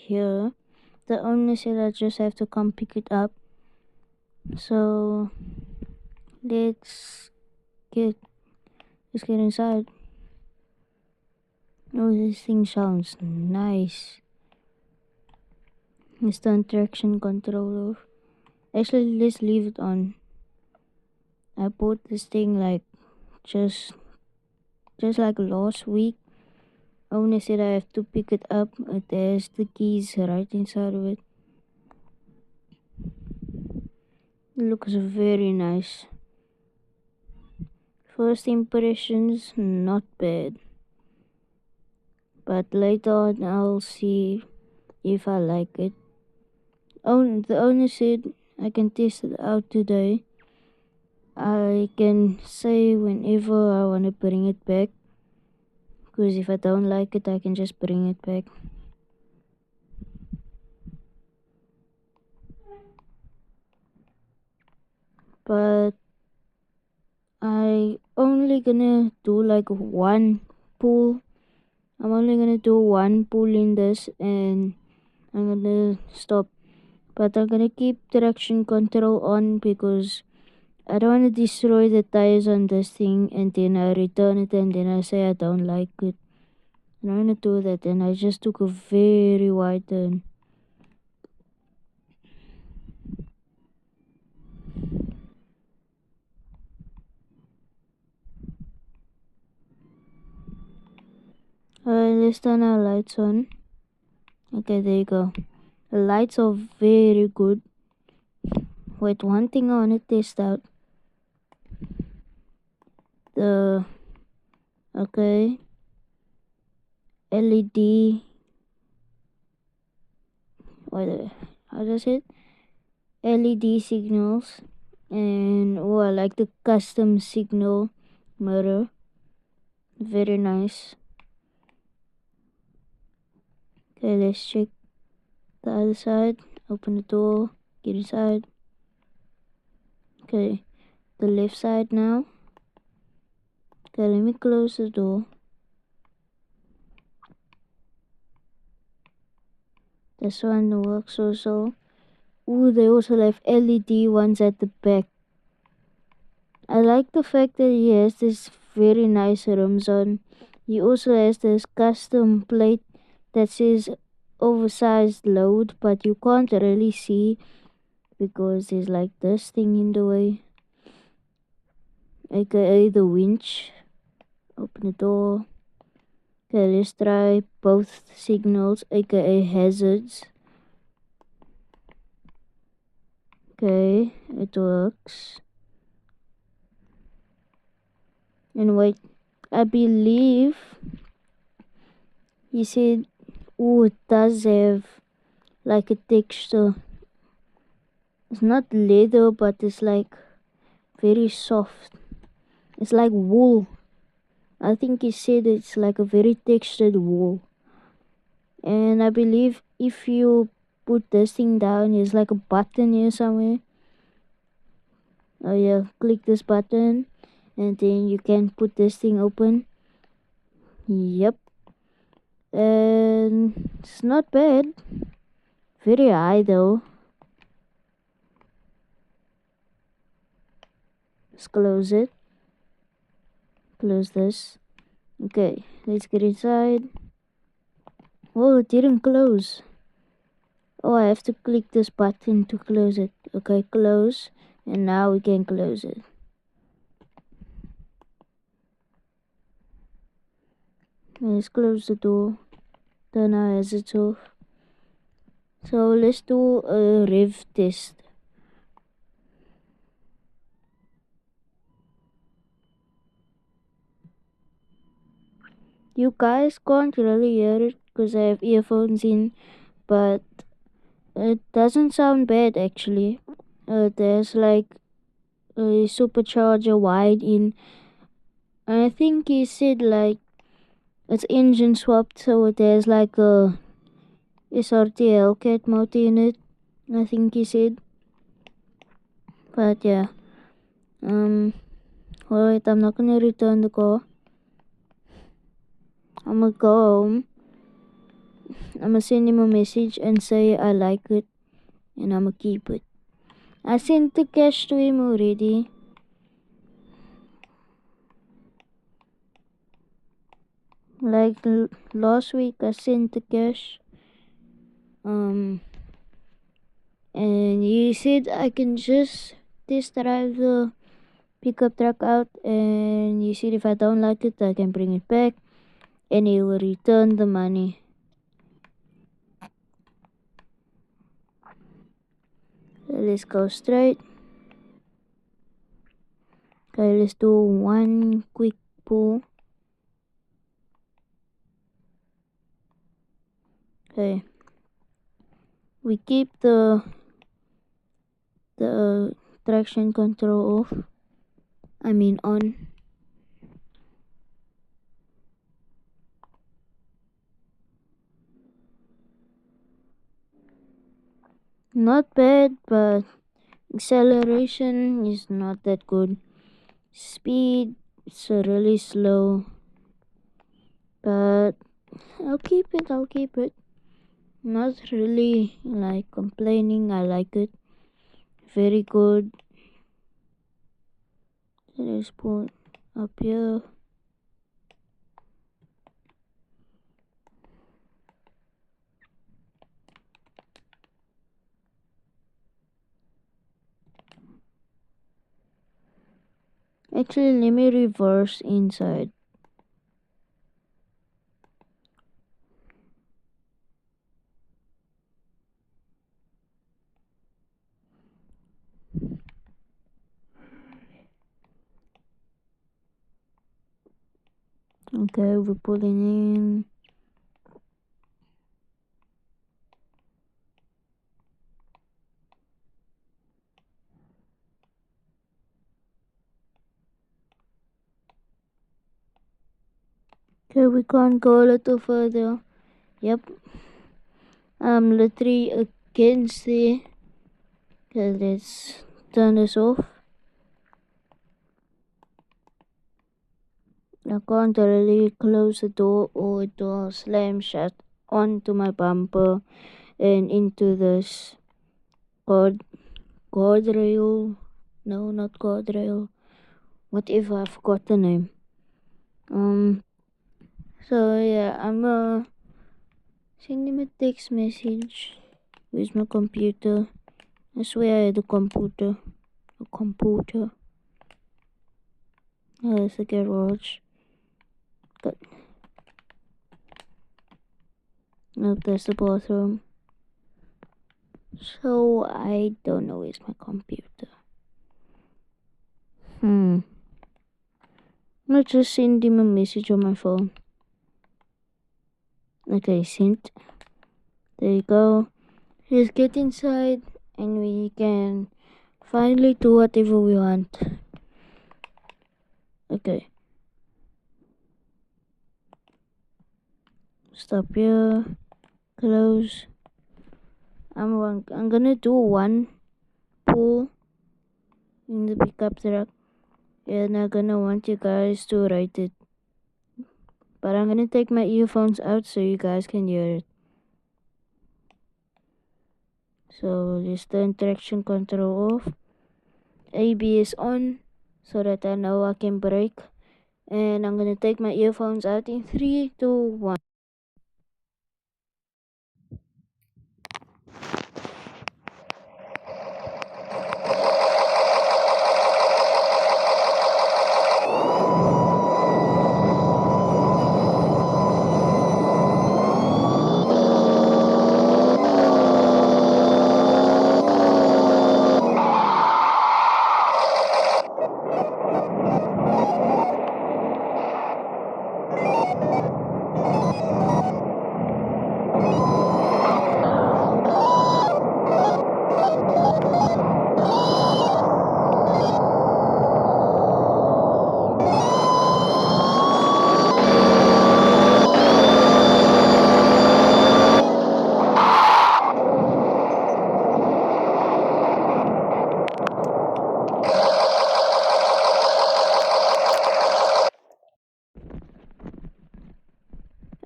here. The owner said I just have to come pick it up. So let's get let's get inside. Oh, this thing sounds nice. It's the traction controller. Actually, let's leave it on. I bought this thing like just like last week. Owner said I have to pick it up. There's the keys right inside of it. It looks very nice. First impressions, not bad. But later on, I'll see if I like it. The owner said I can test it out today. I can say whenever I want to bring it back. Because if I don't like it, I can just bring it back. But I only gonna do like one pull. I'm only gonna do one pull in this and I'm gonna stop. But I'm gonna keep traction control on because I don't want to destroy the tires on this thing and then I return it and then I say I don't like it. I don't want to do that and I just took a very wide turn. Alright, let's turn our lights on. Okay, there you go. The lights are very good. Wait, one thing I want to test out. The LED. How does it? LED signals. And I like the custom signal mirror. Very nice. Okay, let's check the other side. Open the door. Get inside. Okay, the left side now. Okay, let me close the door. This one works also. Ooh, they also have LED ones at the back. I like the fact that he has this very nice rims on. He also has this custom plate that says oversized load, but you can't really see because there's like this thing in the way, aka the winch. Open the door. Okay, let's try both signals, aka hazards. Okay, it works. And wait, I believe he said, oh, it does have like a texture. It's not leather, but it's like very soft. It's like wool. I think he said it's like a very textured wool. And I believe if you put this thing down, there's like a button here somewhere. Oh yeah, click this button and then you can put this thing open. Yep. And it's not bad. Very high though. Let's close it. Close this. Okay, let's get inside. Oh, it didn't close. Oh, I have to click this button to close it. Okay, close. And now we can close it. Let's close the door. Turn our hazards off. So let's do a rev test. You guys can't really hear it because I have earphones in, but it doesn't sound bad actually. There's like a supercharger wide in. I think he said like it's engine swapped, so there's like a SRT Hellcat motor in it. I think he said. But yeah. Wait, I'm not gonna return the car. I'm gonna go home I'ma send him a message and say I like it and I'ma keep it. I sent the cash to him already. Like last week I sent the cash. And he said I can just test drive the pickup truck out, and he said if I don't like it I can bring it back and he will return the money. So let's go straight. Okay, let's do one quick pull. Okay, we keep the traction control off. I mean on. Not bad, but acceleration is not that good. Speed is really slow, but I'll keep it. Not really like complaining. I like it. Very good. Let's put up here. Actually, let me reverse inside. Okay, we're pulling in. Okay, we can't go a little further. Yep. I'm literally against the. Okay, let's turn this off. I can't really close the door or it will slam shut onto my bumper and into this guardrail. No, not guardrail. Whatever, I forgot the name. So yeah, I'm send him a text message. Where's my computer? I swear I had a computer. Oh, it's a garage. But nope, that's the bathroom. So I don't know where's my computer. Let's just send him a message on my phone. Okay, sent. There you go. Let's get inside and we can finally do whatever we want. Okay. Stop here. Close. I'm gonna do one pull in the pickup truck, and I'm gonna want you guys to rate it. But I'm gonna take my earphones out so you guys can hear it. So let's turn traction control off. ABS on so that I know I can brake. And I'm gonna take my earphones out in 3, 2, 1.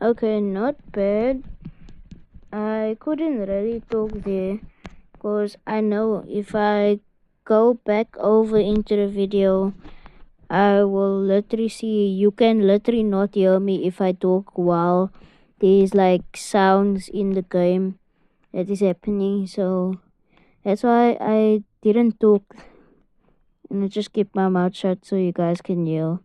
Okay, not bad. I couldn't really talk there because I know if I go back over into the video, I will literally see you can literally not hear me if I talk while there's like sounds in the game that is happening. So that's why I didn't talk and I just keep my mouth shut so you guys can hear.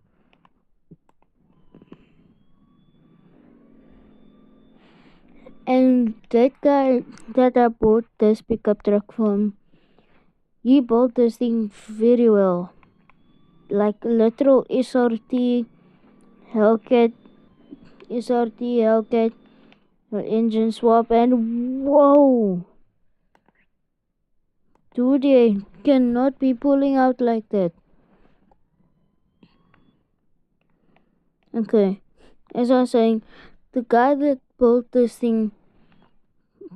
And that guy that I bought this pickup truck from, he built this thing very well. Like literal Hellcat, SRT Hellcat engine swap, and whoa! Dude, they cannot be pulling out like that. Okay, as I was saying, the guy that built this thing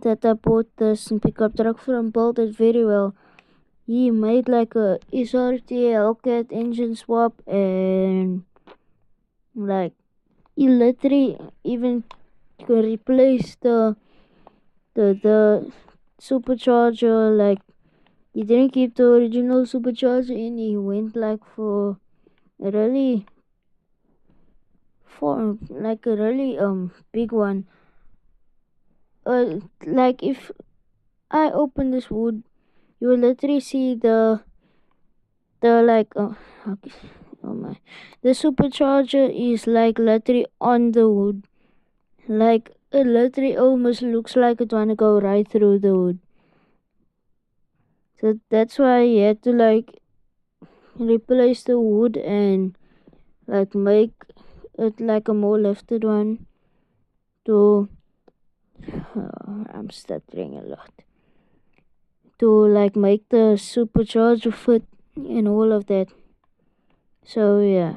that I bought this pickup truck from built it very well. He made like a SRT Hellcat engine swap and like he literally even could replace the supercharger. Like he didn't keep the original supercharger in. He went like for a really big one. Like if I open this wood, you will literally see the like okay, oh my, the supercharger is like literally on the wood. Like it literally almost looks like it wanna go right through the wood. So that's why you had to like replace the wood and like make it like a more lifted one to I'm stuttering a lot. To like make the supercharger fit and all of that. So yeah.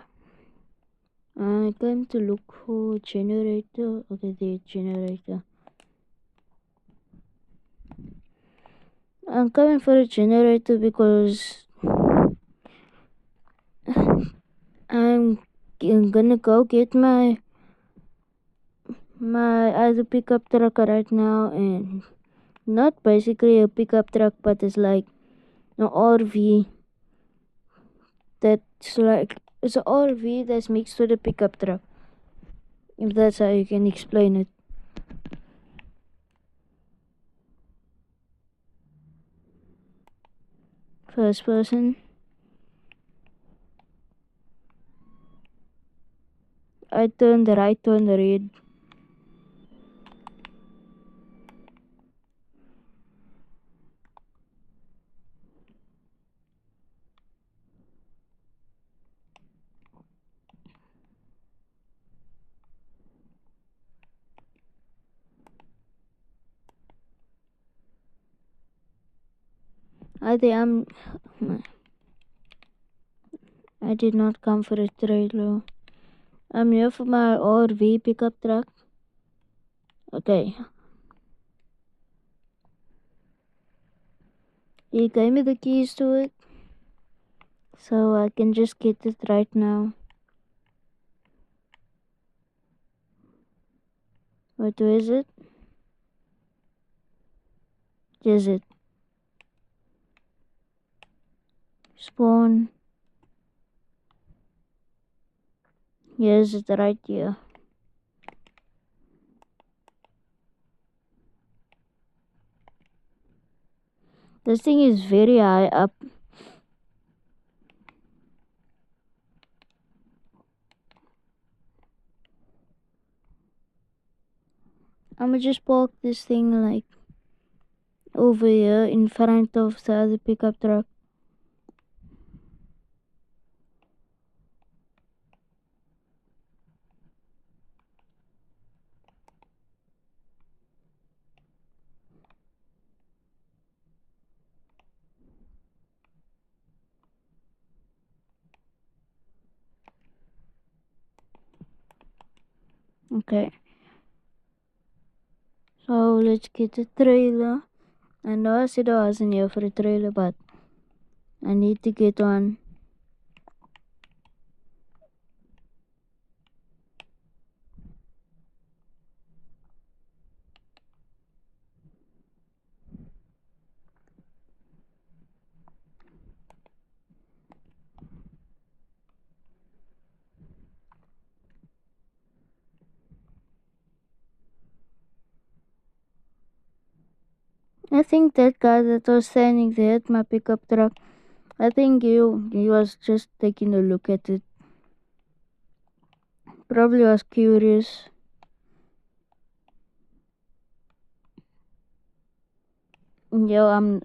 I'm going to look for generator. Okay, the generator. I'm coming for a generator because I'm gonna go get my other pickup truck right now, and not basically a pickup truck, but it's like an RV. That's like it's an RV that's mixed with a pickup truck. If that's how you can explain it. First person. I turned right on the red. I think I did not come for a trailer. I'm here for my RV pickup truck. Okay. He gave me the keys to it. So I can just get it right now. Wait, where is it? Is it? Spawn. Yes, it's right here. This thing is very high up. I'ma just park this thing like over here in front of the other pickup truck. Okay. So let's get the trailer. I know I said I wasn't here for a trailer, but I need to get one. I think that guy that was standing there at my pickup truck, I think he was just taking a look at it. Probably was curious. Yo, I'm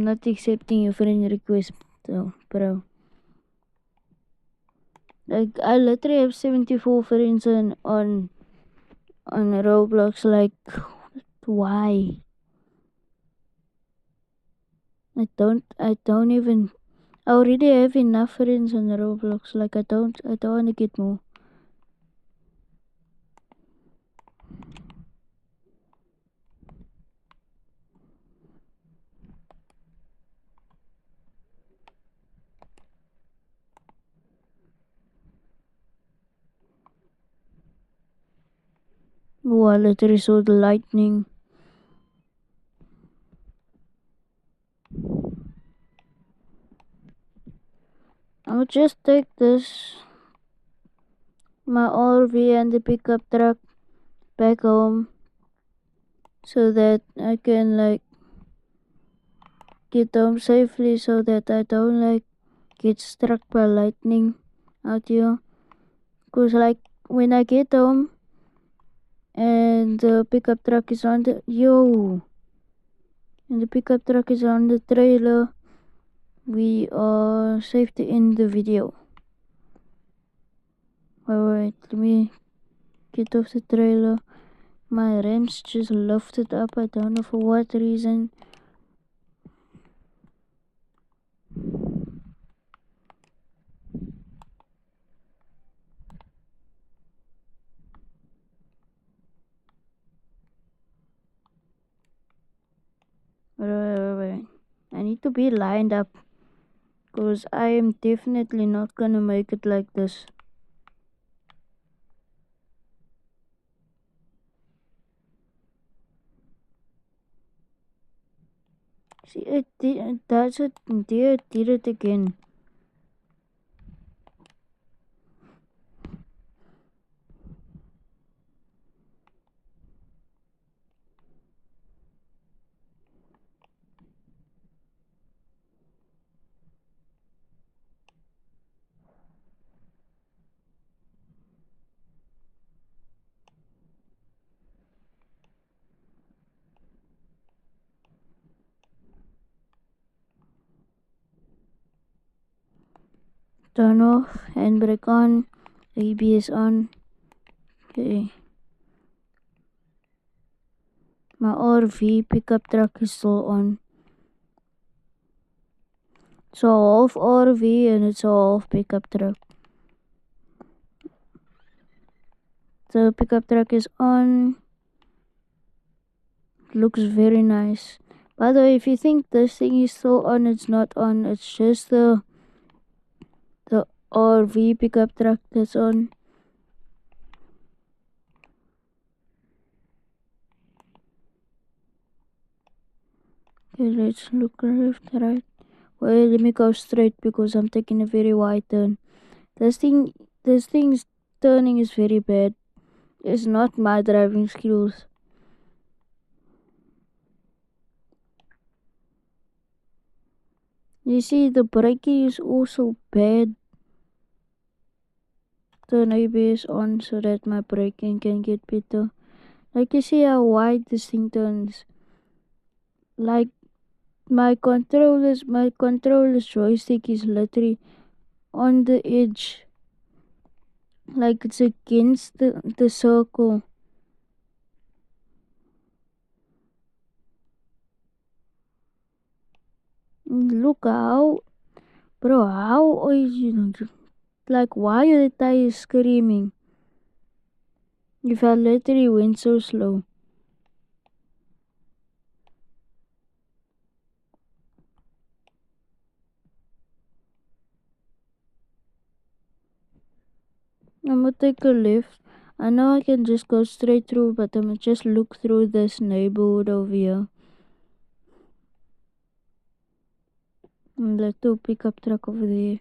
not accepting your friend request though, bro. Like I literally have 74 friends on Roblox. Like why? I don't even I already have enough friends on Roblox. Like I don't wanna get more. Oh, I literally saw the lightning. I'll just take my RV and the pickup truck back home so that I can like get home safely so that I don't like get struck by lightning out here. Cause like when I get home and the pickup truck is on the trailer, we are safe to end the video. Wait, let me get off the trailer. My rims just lifted up. I don't know for what reason. Wait. I need to be lined up because I am definitely not gonna make it like this. See, it did it again. Turn off, handbrake on, ABS on. Okay. My RV pickup truck is still on. It's a half RV and it's a half pickup truck. The pickup truck is on. Looks very nice. By the way, if you think this thing is still on, it's not on. It's just the RV pickup truck that's on. Okay, let's look left, right. Wait, let me go straight because I'm taking a very wide turn. This thing's turning is very bad. It's not my driving skills. You see, the braking is also bad. Turn ABS on so that my braking can get better. Like you see how wide this thing turns. Like my controller's joystick is literally on the edge. Like it's against the circle. Look how, bro, how are you, like, why are the tires screaming? If I literally went so slow. I'm gonna take a left. I know I can just go straight through, but I'm gonna just look through this neighborhood over here. And let the pickup truck over there.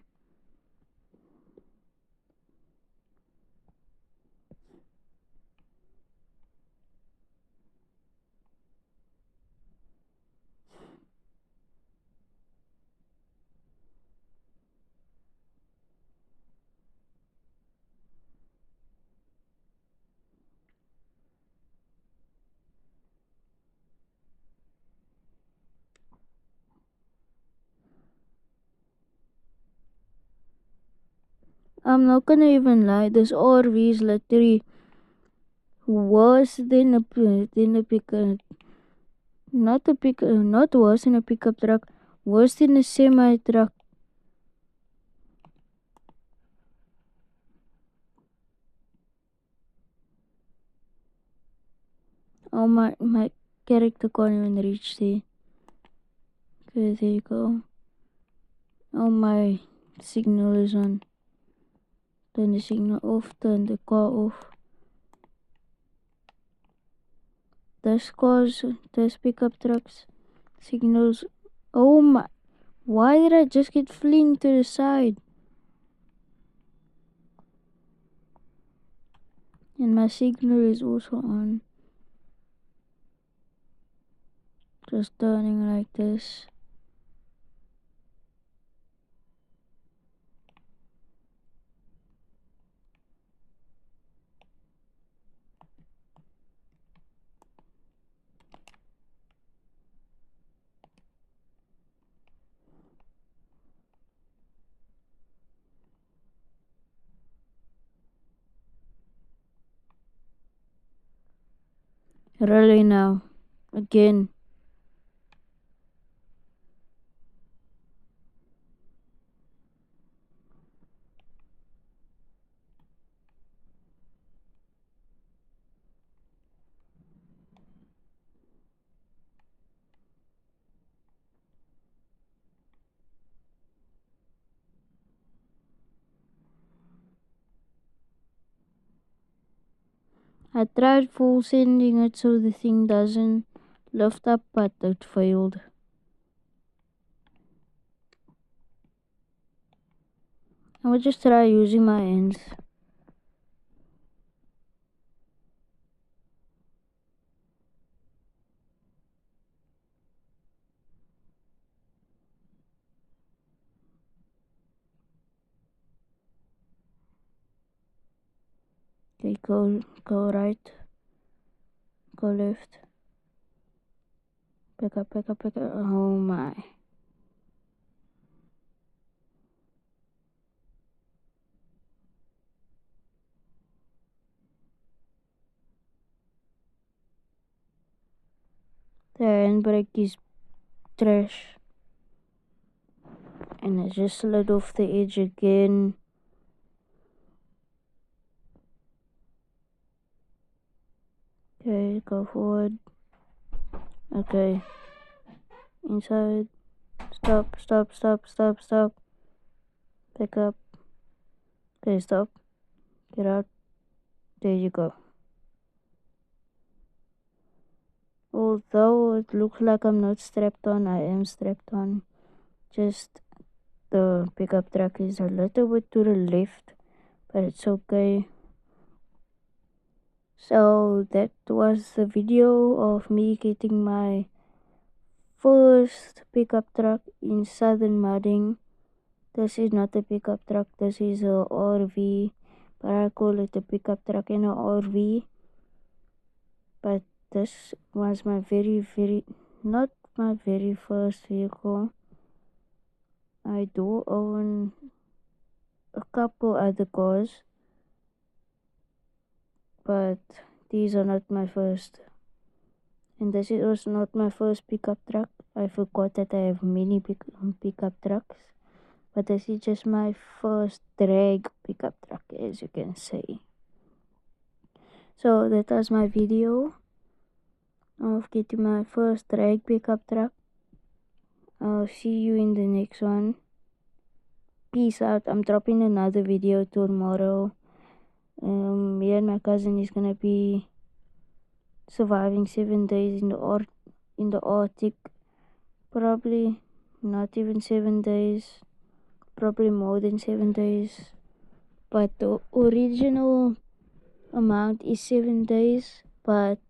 I'm not gonna even lie, this RV is literally worse than a pickup. Not worse than a pickup truck. Worse than a semi truck. Oh my character can't even reach there. Okay, there you go. Oh my signal is on. Turn the signal off, turn the car off. This pickup trucks signals. Oh my, why did I just get fling to the side? And my signal is also on. Just turning like this. Really now. Again. I tried full sending it so the thing doesn't lift up, but it failed. I will just try using my hands. Okay, go right, go left. Pick up. Oh my. The handbrake is trash. And I just slid off the edge again. Okay, go forward. Okay. Inside. Stop. Pick up. Okay, stop. Get out. There you go. Although it looks like I'm not strapped on, I am strapped on. Just the pickup truck is a little bit to the left, but it's okay. So that was the video of me getting my first pickup truck in Southern Mudding. This is not a pickup truck, this is a RV, but I call it a pickup truck and a RV. But this was my not my very first vehicle. I do own a couple other cars, but these are not my first. And this is also not my first pickup truck. I forgot that I have many pickup trucks. But this is just my first drag pickup truck, as you can say. So that was my video of getting my first drag pickup truck. I'll see you in the next one. Peace out. I'm dropping another video tomorrow. Me and my cousin is gonna be surviving 7 days in the Arctic. Probably not even 7 days. Probably more than 7 days. But the original amount is 7 days. But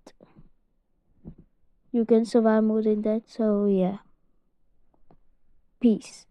you can survive more than that. So yeah. Peace.